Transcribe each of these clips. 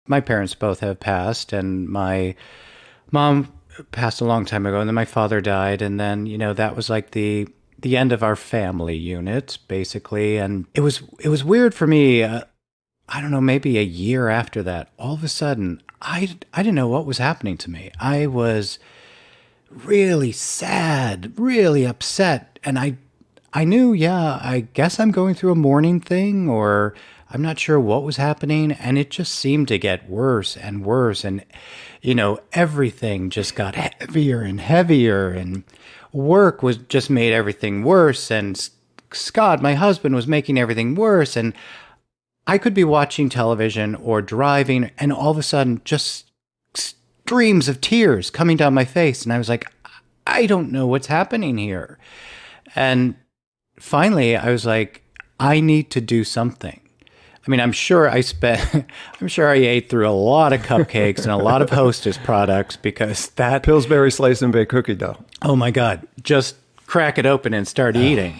my parents both have passed, and my mom passed a long time ago, and then my father died, and then that was like the end of our family unit, basically. And it was weird for me. I don't know, maybe a year after that, all of a sudden, I didn't know what was happening to me. I was really sad, really upset, and I knew, yeah, I guess I'm going through a mourning thing, or I'm not sure what was happening, and it just seemed to get worse and worse, and everything just got heavier and heavier, and work was just made everything worse, and Scott, my husband, was making everything worse, and I could be watching television or driving, and all of a sudden, just streams of tears coming down my face. And I was like, I don't know what's happening here. And finally, I was like, I need to do something. I mean, I'm sure I'm sure I ate through a lot of cupcakes and a lot of Hostess products, because that Pillsbury slice and bake cookie dough. Oh my God, just crack it open and start eating.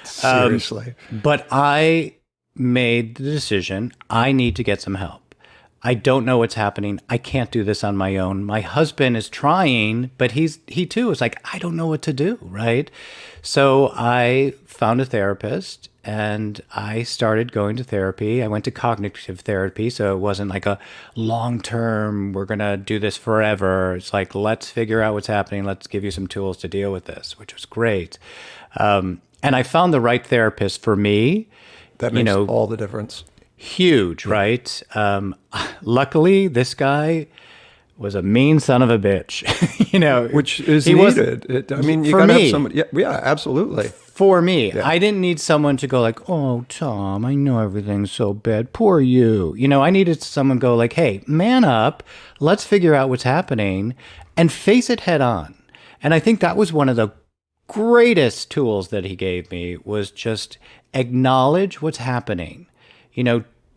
Seriously. But I made the decision, I need to get some help. I don't know what's happening. I can't do this on my own. My husband is trying, but he too is like, I don't know what to do, right? So I found a therapist and I started going to therapy. I went to cognitive therapy, so it wasn't like a long-term, we're going to do this forever. It's like, let's figure out what's happening. Let's give you some tools to deal with this, which was great. And I found the right therapist for me. That makes all the difference. Huge, right? Luckily, this guy was a mean son of a bitch. Which is needed. I mean, you got to have somebody. Yeah, absolutely. For me, I didn't need someone to go like, "Oh, Tom, I know everything's so bad. Poor you." I needed someone go like, "Hey, man up. Let's figure out what's happening and face it head on." And I think that was one of the greatest tools that he gave me, was just acknowledge what's happening.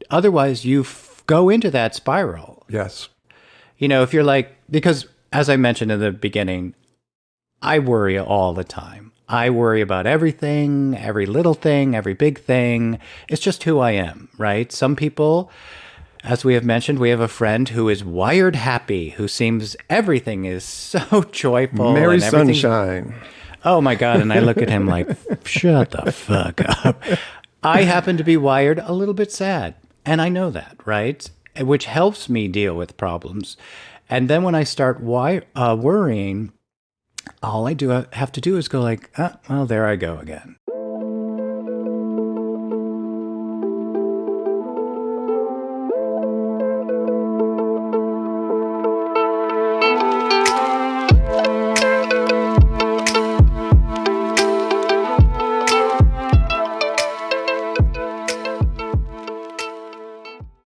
Otherwise you go into that spiral. Yes. If you're like, because as I mentioned in the beginning, I worry all the time. I worry about everything, every little thing, every big thing. It's just who I am, right? Some people, as we have mentioned, we have a friend who is wired happy, who seems everything is so joyful. Merry and sunshine. Oh my God. And I look at him like, shut the fuck up. I happen to be wired a little bit sad. And I know that, right? Which helps me deal with problems. And then when I start worrying, all I have to do is go like, well, there I go again.